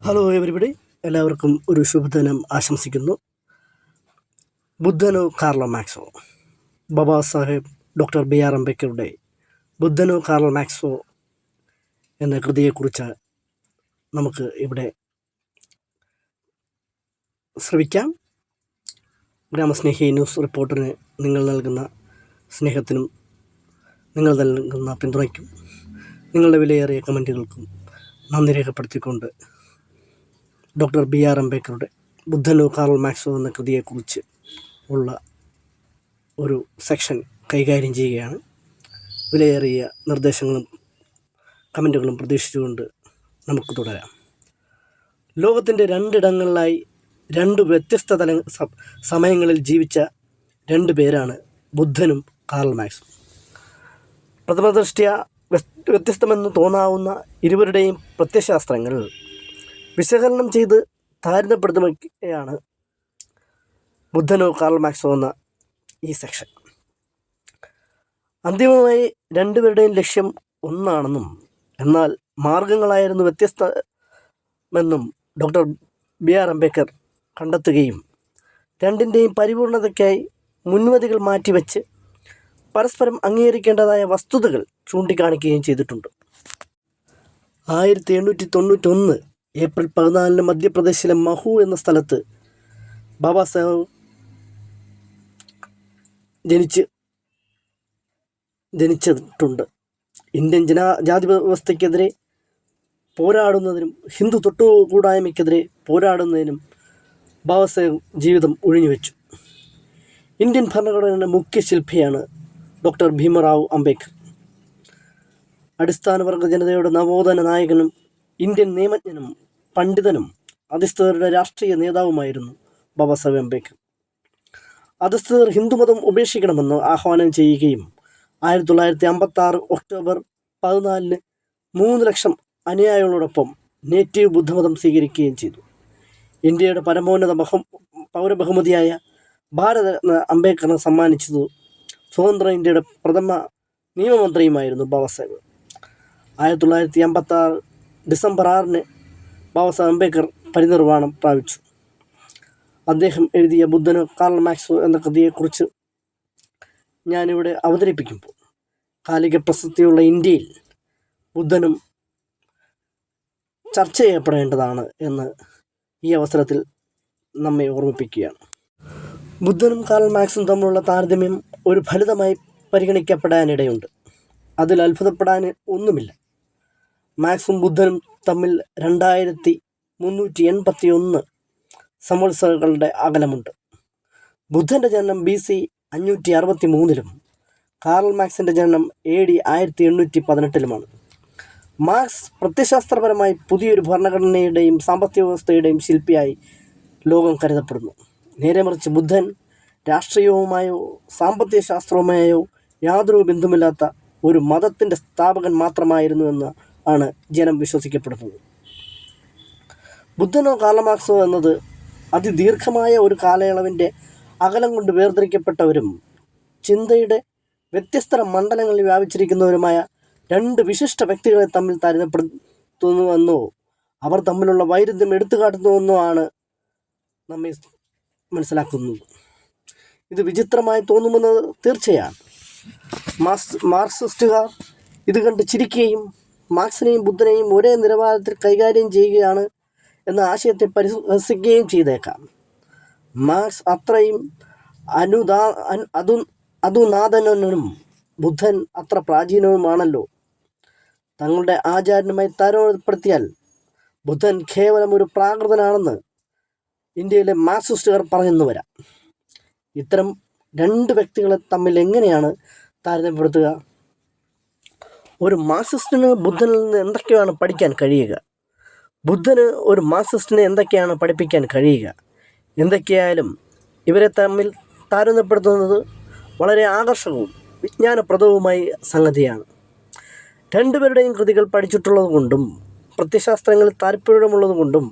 Hello everybody, എല്ലാവർക്കും ഒരു ശുഭദിനം ആശംസിക്കുന്നു. ബുദ്ധനോ കാർലോ മാക്സോ? ബാബാ സാഹേബ് ഡോക്ടർ BR അംബേദ്കറുടെ ബുദ്ധനോ കാർലോ മാക്സോ എന്ന കൃതിയെക്കുറിച്ച് നമുക്ക് ഇവിടെ ശ്രവിക്കാം. ഗ്രാമസ്നേഹി ന്യൂസ് റിപ്പോർട്ടറിന് നിങ്ങൾ നൽകുന്ന സ്നേഹത്തിനും നിങ്ങൾ നൽകുന്ന പിന്തുണയ്ക്കും നിങ്ങളുടെ വിലയേറിയ കമൻറ്റുകൾക്കും നന്ദി രേഖപ്പെടുത്തിക്കൊണ്ട് ഡോക്ടർ BR അംബേദ്കറുടെ ബുദ്ധനോ കാർൽ മാക്സോ എന്ന കൃതിയെക്കുറിച്ച് ഉള്ള ഒരു സെക്ഷൻ കൈകാര്യം ചെയ്യുകയാണ്. വിലയേറിയ നിർദ്ദേശങ്ങളും കമൻറ്റുകളും പ്രതീക്ഷിച്ചുകൊണ്ട് നമുക്ക് തുടരാം. ലോകത്തിൻ്റെ രണ്ടിടങ്ങളിലായി രണ്ട് വ്യത്യസ്ത സമയങ്ങളിൽ ജീവിച്ച രണ്ട് പേരാണ് ബുദ്ധനും കാർൽ മാക്സും. പ്രഥമദൃഷ്ട്യാ വ്യത്യസ്തമെന്ന് തോന്നാവുന്ന ഇരുവരുടെയും പ്രത്യയശാസ്ത്രങ്ങൾ വിശകലനം ചെയ്ത് താരതമ്യപ്പെടുത്തുകയാണ് ബുദ്ധനോ കാർൽ മാക്സോ എന്ന ഈ സെക്ഷൻ. അന്തിമമായി രണ്ടുപേരുടെയും ലക്ഷ്യം ഒന്നാണെന്നും എന്നാൽ മാർഗങ്ങളായിരുന്നു വ്യത്യസ്തമെന്നും ഡോക്ടർ BR അംബേദ്കർ കണ്ടെത്തുകയും രണ്ടിൻ്റെയും പരിപൂർണതയ്ക്കായി മുൻവിധികൾ മാറ്റിവെച്ച് പരസ്പരം അംഗീകരിക്കേണ്ടതായ വസ്തുതകൾ ചൂണ്ടിക്കാണിക്കുകയും ചെയ്തിട്ടുണ്ട്. 1891 ഏപ്രിൽ 14 മധ്യപ്രദേശിലെ മഹു എന്ന സ്ഥലത്ത് ബാബാ സാഹേബ് ജനിച്ചിട്ടുണ്ട്. ഇന്ത്യൻ ജാതി വ്യവസ്ഥയ്ക്കെതിരെ പോരാടുന്നതിനും ഹിന്ദു തൊട്ടുകൂടായ്മയ്ക്കെതിരെ പോരാടുന്നതിനും ബാബാ സാഹേബ് ജീവിതം ഒഴിഞ്ഞുവെച്ചു. ഇന്ത്യൻ ഭരണഘടനയുടെ മുഖ്യ ശില്പിയാണ് ഡോക്ടർ ഭീമറാവു അംബേദ്കർ. അടിസ്ഥാനവർഗ ജനതയുടെ നവോത്ഥാന നായകനും ഇന്ത്യൻ നിയമജ്ഞനും പണ്ഡിതനും അധിസ്ഥിതരുടെ രാഷ്ട്രീയ നേതാവുമായിരുന്നു ബാബാ സാഹേബ് അംബേദ്കർ. അധിസ്ഥിതർ ഹിന്ദുമതം ഉപേക്ഷിക്കണമെന്ന് ആഹ്വാനം ചെയ്യുകയും 1956 ഒക്ടോബർ 14 3 ലക്ഷം അനുയായികളോടൊപ്പം നേറ്റീവ് ബുദ്ധമതം സ്വീകരിക്കുകയും ചെയ്തു. ഇന്ത്യയുടെ പരമോന്നത പൗരബഹുമതിയായ ഭാരതരത്ന അംബേദ്കറിന് സമ്മാനിച്ചത് സ്വതന്ത്ര ഇന്ത്യയുടെ പ്രഥമ നിയമമന്ത്രിയുമായിരുന്നു ബാബാ സാഹേബ്. 1956 ഡിസംബർ 6 ബാബാ സാഹേബ് അംബേദ്കർ പരിനിർവാണം പ്രാപിച്ചു. അദ്ദേഹം എഴുതിയ ബുദ്ധനോ കാർൽ മാക്സോ എന്ന കൃതിയെക്കുറിച്ച് ഞാനിവിടെ അവതരിപ്പിക്കുമ്പോൾ കാലിക പ്രസക്തിയുള്ള ഇന്ത്യയിൽ ബുദ്ധനും ചർച്ച ചെയ്യപ്പെടേണ്ടതാണ് എന്ന് ഈ അവസരത്തിൽ നമ്മെ ഓർമ്മിപ്പിക്കുകയാണ്. ബുദ്ധനും കാർൽ മാക്സും തമ്മിലുള്ള താരതമ്യം ഒരു ഫലിതമായി പരിഗണിക്കപ്പെടാനിടയുണ്ട്. അതിൽ അത്ഭുതപ്പെടാൻ ഒന്നുമില്ല. മാക്സും ബുദ്ധനും തമ്മിൽ 2381 സംവത്സരങ്ങളുടെ അകലമുണ്ട്. ബുദ്ധൻ്റെ ജനനം BC 563 കാർൽ മാക്സിൻ്റെ ജനനം AD 1818 മാർക്സ് പ്രത്യയശാസ്ത്രപരമായി പുതിയൊരു ഭരണഘടനയുടെയും സാമ്പത്തിക വ്യവസ്ഥയുടെയും ശില്പിയായി ലോകം കരുതപ്പെടുന്നു. നേരെമറിച്ച് ബുദ്ധൻ രാഷ്ട്രീയവുമായോ സാമ്പത്തിക ശാസ്ത്രവുമായോ യാതൊരു ബന്ധവുമില്ലാത്ത ഒരു മതത്തിൻ്റെ സ്ഥാപകൻ മാത്രമായിരുന്നു എന്ന് ആണ് ജനം വിശ്വസിക്കപ്പെടുന്നത്. ബുദ്ധനോ കാർൽ മാക്സോ എന്നത് അതിദീർഘമായ ഒരു കാലയളവിൻ്റെ അകലം കൊണ്ട് വേർതിരിക്കപ്പെട്ടവരും ചിന്തയുടെ വ്യത്യസ്ത മണ്ഡലങ്ങളിൽ വ്യാപിച്ചിരിക്കുന്നവരുമായ രണ്ട് വിശിഷ്ട വ്യക്തികളെ തമ്മിൽ താരതമ്യപ്പെടുത്തുന്നുവെന്നോ അവർ തമ്മിലുള്ള വൈരുദ്ധ്യം എടുത്തുകാട്ടുന്നുവെന്നോ ആണ് നമ്മെ മനസ്സിലാക്കുന്നത്. ഇത് വിചിത്രമായി തോന്നുമെന്നത് തീർച്ചയാണ്. മാർക്സിസ്റ്റുകാർ ഇത് കണ്ട് ചിരിക്കുകയും മാർക്സിനെയും ബുദ്ധനെയും ഒരേ നിലവാരത്തിൽ കൈകാര്യം ചെയ്യുകയാണ് എന്ന ആശയത്തെ പരിഹസിക്കുകയും ചെയ്തേക്കാം. മാർക്സ് അത്രയും അധുനാതനും ബുദ്ധൻ അത്ര പ്രാചീനവുമാണല്ലോ. തങ്ങളുടെ ആചാര്യനുമായി താരതമ്യപ്പെടുത്തിയാൽ ബുദ്ധൻ കേവലം ഒരു പ്രാകൃതനാണെന്ന് ഇന്ത്യയിലെ മാർക്സിസ്റ്റുകാർ പറയുന്നു വരാം. ഇത്തരം രണ്ട് വ്യക്തികളെ തമ്മിൽ എങ്ങനെയാണ് താരതമ്യപ്പെടുത്തുക? ഒരു മാർക്സിസ്റ്റിന് ബുദ്ധനിൽ നിന്ന് എന്തൊക്കെയാണ് പഠിക്കാൻ കഴിയുക? ബുദ്ധന് ഒരു മാർക്സിസ്റ്റിനെ എന്തൊക്കെയാണ് പഠിപ്പിക്കാൻ കഴിയുക? എന്തൊക്കെയായാലും ഇവരെ തമ്മിൽ താരതമ്യപ്പെടുത്തുന്നത് വളരെ ആകർഷകവും വിജ്ഞാനപ്രദവുമായ സംഗതിയാണ്. രണ്ടുപേരുടെയും കൃതികൾ പഠിച്ചിട്ടുള്ളത് കൊണ്ടും പ്രത്യയശാസ്ത്രങ്ങളിൽ താല്പര്യമുള്ളതുകൊണ്ടും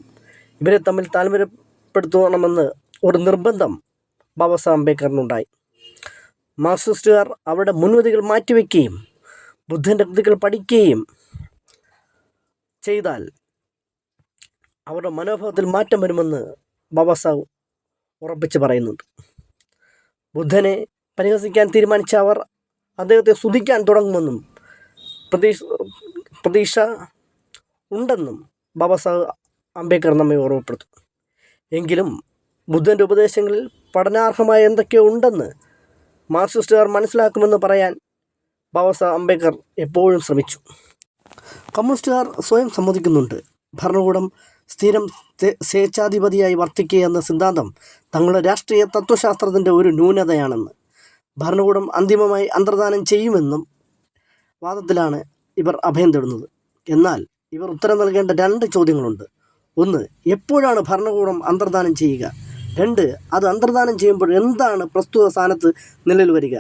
ഇവരെ തമ്മിൽ താല്പര്യപ്പെടുത്തണമെന്ന് ഒരു നിർബന്ധം ബാബാ സാഹേബ് അംബേദ്കറിനുണ്ടായി. മാർക്സിസ്റ്റുകാർ അവരുടെ മുൻവിധികൾ മാറ്റിവെക്കുകയും ബുദ്ധൻ്റെ കൃതികൾ പഠിക്കുകയും ചെയ്താൽ അവരുടെ മനോഭാവത്തിൽ മാറ്റം വരുമെന്ന് ബാബാ സാഹേബ് ഉറപ്പിച്ച് പറയുന്നുണ്ട്. ബുദ്ധനെ പരിഹസിക്കാൻ തീരുമാനിച്ച അവർ അദ്ദേഹത്തെ സ്തുതിക്കാൻ തുടങ്ങുമെന്നും പ്രതീക്ഷ ഉണ്ടെന്നും ബാബാ സാഹേബ് അംബേദ്കർ നമ്മെ ഓർമ്മപ്പെടുത്തും. എങ്കിലും ബുദ്ധൻ്റെ ഉപദേശങ്ങളിൽ പഠനാർഹമായ എന്തൊക്കെയോ ഉണ്ടെന്ന് മാർക്സിസ്റ്റുകാർ മനസ്സിലാക്കുമെന്ന് പറയാൻ ബാബാ സാഹേബ് അംബേദ്കർ എപ്പോഴും ശ്രമിച്ചു. കമ്മ്യൂണിസ്റ്റുകാർ സ്വയം സമ്മതിക്കുന്നുണ്ട്, ഭരണകൂടം സ്ഥിരം സ്വേച്ഛാധിപതിയായി വർത്തിക്കുക എന്ന സിദ്ധാന്തം തങ്ങളുടെ രാഷ്ട്രീയ തത്വശാസ്ത്രത്തിൻ്റെ ഒരു ന്യൂനതയാണെന്ന്. ഭരണകൂടം അന്തിമമായി അന്തർധാനം ചെയ്യുമെന്നും വാദത്തിലാണ് ഇവർ അഭയം തേടുന്നത്. എന്നാൽ ഇവർ ഉത്തരം നൽകേണ്ട 2 ചോദ്യങ്ങളുണ്ട്. 1. എപ്പോഴാണ് ഭരണകൂടം അന്തർധാനം ചെയ്യുക? 2. അത് അന്തർധാനം ചെയ്യുമ്പോൾ എന്താണ് പ്രസ്തുത സ്ഥാനത്ത് നിലവിൽ വരിക?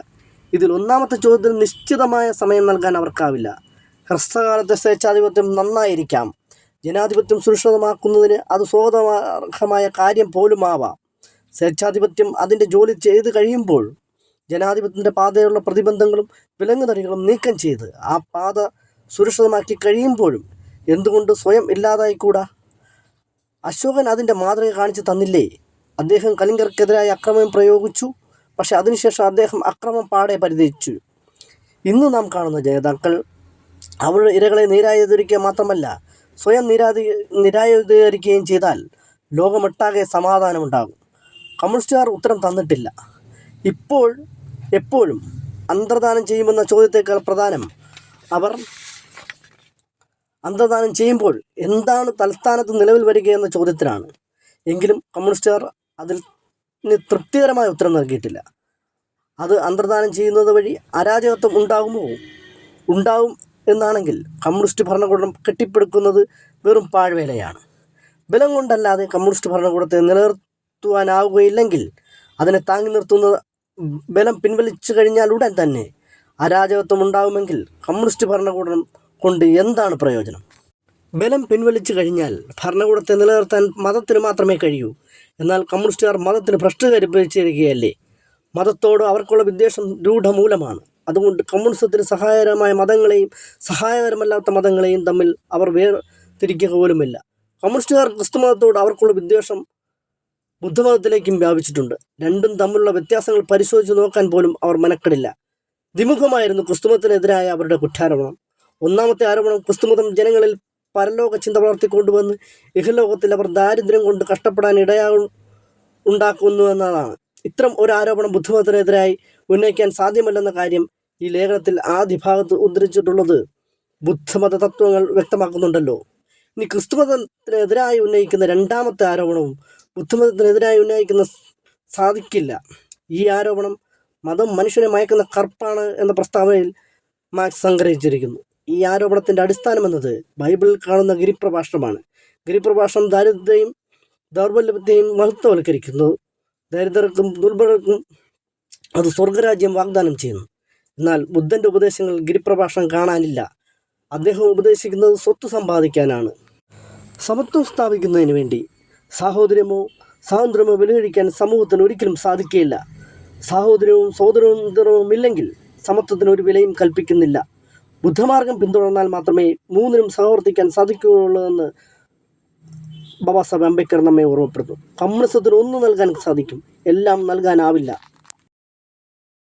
ഇതിൽ ഒന്നാമത്തെ ചോദ്യത്തിന് നിശ്ചിതമായ സമയം നൽകാൻ അവർക്കാവില്ല. ഹ്രസ്വകാലത്തെ സ്വേച്ഛാധിപത്യം നന്നായിരിക്കാം, ജനാധിപത്യം സുരക്ഷിതമാക്കുന്നതിന് അത് സ്വാഗതാർഹമായ കാര്യം പോലുമാവാം. സ്വേച്ഛാധിപത്യം അതിൻ്റെ ജോലി ചെയ്ത് കഴിയുമ്പോൾ ജനാധിപത്യത്തിൻ്റെ പാതയുള്ള പ്രതിബന്ധങ്ങളും വിലങ്ങുതടികളും നീക്കം ചെയ്ത് ആ പാത സുരക്ഷിതമാക്കി കഴിയുമ്പോഴും എന്തുകൊണ്ട് സ്വയം ഇല്ലാതായിക്കൂടാ? അശോകൻ അതിൻ്റെ മാതൃക കാണിച്ചു തന്നില്ലേ? അദ്ദേഹം കലിംഗർക്കെതിരായി അക്രമം പ്രയോഗിച്ചു, പക്ഷെ അതിനുശേഷം അദ്ദേഹം അക്രമം പാടെ പരിധിച്ചു. ഇന്ന് നാം കാണുന്ന നേതാക്കൾ അവരുടെ ഇരകളെ നിരായുധീകരിക്കുക മാത്രമല്ല, സ്വയം നിരായുധീകരിക്കുകയും ചെയ്താൽ ലോകമൊട്ടാകെ സമാധാനമുണ്ടാകും. കമ്മ്യൂണിസ്റ്റുകാർ ഉത്തരം തന്നിട്ടില്ല. എപ്പോഴും അന്തർധാനം ചെയ്യുമെന്ന ചോദ്യത്തേക്കാൾ പ്രധാനം അവർ അന്തർധാനം ചെയ്യുമ്പോൾ എന്താണ് തൽസ്ഥാനത്ത് നിലവിൽ വരിക എന്ന ചോദ്യത്തിനാണ്. എങ്കിലും കമ്മ്യൂണിസ്റ്റുകാർ അതിന് തൃപ്തികരമായ ഉത്തരം നൽകിയിട്ടില്ല. അത് അന്തർധാനം ചെയ്യുന്നത് വഴി അരാജകത്വം ഉണ്ടാവും എന്നാണെങ്കിൽ കമ്മ്യൂണിസ്റ്റ് ഭരണകൂടം കെട്ടിപ്പടുക്കുന്നത് വെറും പാഴ്വേലയാണ്. ബലം കൊണ്ടല്ലാതെ കമ്മ്യൂണിസ്റ്റ് ഭരണകൂടത്തെ നിലനിർത്തുവാനാവുകയില്ലെങ്കിൽ അതിനെ താങ്ങി നിർത്തുന്ന ബലം പിൻവലിച്ചു കഴിഞ്ഞാൽ ഉടൻ തന്നെ അരാജകത്വം ഉണ്ടാകുമെങ്കിൽ കമ്മ്യൂണിസ്റ്റ് ഭരണകൂടം കൊണ്ട് എന്താണ് പ്രയോജനം? ബലം പിൻവലിച്ചു കഴിഞ്ഞാൽ ഭരണകൂടത്തെ നിലനിർത്താൻ മതത്തിന് മാത്രമേ കഴിയൂ. എന്നാൽ കമ്മ്യൂണിസ്റ്റുകാർ മതത്തിന് ഭ്രഷ്ട് കരിപ്പിച്ചിരിക്കുകയല്ലേ? മതത്തോട് അവർക്കുള്ള വിദ്വേഷം രൂഢമൂലമാണ്. അതുകൊണ്ട് കമ്മ്യൂണിസത്തിന് സഹായകരമായ മതങ്ങളെയും സഹായകരമല്ലാത്ത മതങ്ങളെയും തമ്മിൽ അവർ വേർതിരിക്കുക പോലുമില്ല. കമ്മ്യൂണിസ്റ്റുകാർ ക്രിസ്തുമതത്തോട് അവർക്കുള്ള വിദ്വേഷം ബുദ്ധമതത്തിലേക്കും വ്യാപിച്ചിട്ടുണ്ട്. രണ്ടും തമ്മിലുള്ള വ്യത്യാസങ്ങൾ പരിശോധിച്ച് നോക്കാൻ പോലും അവർ മെനക്കെടില്ല. ദ്വിമുഖമായിരുന്നു ക്രിസ്തുമതത്തിനെതിരായ അവരുടെ കുറ്റാരോപണം. ഒന്നാമത്തെ ആരോപണം ക്രിസ്തുമതം ജനങ്ങളിൽ പരലോക ചിന്ത വളർത്തിക്കൊണ്ടുവന്ന് ഇഹലോകത്തിൽ അവർ ദാരിദ്ര്യം കൊണ്ട് കഷ്ടപ്പെടാൻ ഉണ്ടാക്കുന്നു എന്നതാണ്. ഇത്തരം ഒരു ആരോപണം ബുദ്ധമതത്തിനെതിരായി ഉന്നയിക്കാൻ സാധ്യമല്ലെന്ന കാര്യം ഈ ലേഖനത്തിൽ ആദ്യ ഭാഗത്ത് ഉദ്ധരിച്ചിട്ടുള്ളത് ബുദ്ധമത തത്വങ്ങൾ വ്യക്തമാക്കുന്നുണ്ടല്ലോ. ഇനി ക്രിസ്തുമതത്തിനെതിരായി ഉന്നയിക്കുന്ന 2ാമത്തെ ആരോപണവും ബുദ്ധമതത്തിനെതിരായി ഉന്നയിക്കുന്ന സാധിക്കില്ല. ഈ ആരോപണം മതം മനുഷ്യനെ മയക്കുന്ന കറുപ്പാണ് എന്ന പ്രസ്താവനയിൽ മാർക്സ് സംഗ്രഹിച്ചിരിക്കുന്നു. ഈ ആരോപണത്തിൻ്റെ അടിസ്ഥാനം എന്നത് ബൈബിളിൽ കാണുന്ന ഗിരിപ്രഭാഷണമാണ്. ഗിരിപ്രഭാഷണം ദാരിദ്ര്യത്തെയും ദൗർബല്യത്തെയും മഹത്വവൽക്കരിക്കുന്നു. ദരിദ്രർക്കും ദുർബലർക്കും അത് സ്വർഗരാജ്യം വാഗ്ദാനം ചെയ്യുന്നു. എന്നാൽ ബുദ്ധൻ്റെ ഉപദേശങ്ങളിൽ ഗിരിപ്രഭാഷണം കാണാനില്ല. അദ്ദേഹം ഉപദേശിക്കുന്നത് സ്വത്ത് സമ്പാദിക്കാനാണ്. സമത്വം സ്ഥാപിക്കുന്നതിന് വേണ്ടി സാഹോദര്യമോ സ്വാതന്ത്ര്യമോ വിലകഴിക്കാൻ സമൂഹത്തിന് ഒരിക്കലും സാധിക്കുകയില്ല. സാഹോദര്യവും സഹോദരവും ഇല്ലെങ്കിൽ സമത്വത്തിന് ഒരു വിലയും കൽപ്പിക്കുന്നില്ല. ബുദ്ധമാർഗം പിന്തുടർന്നാൽ മാത്രമേ മൂന്നിനും സഹവർത്തിക്കാൻ സാധിക്കുകയുള്ളൂ എന്ന് ബാബാ സാഹേബ് അംബേദ്കർ നമ്മെ ഓർമ്മപ്പെടുത്തുന്നു. കമ്മ്യൂണിസത്തിന് ഒന്ന് നൽകാൻ സാധിക്കും, എല്ലാം നൽകാനാവില്ല.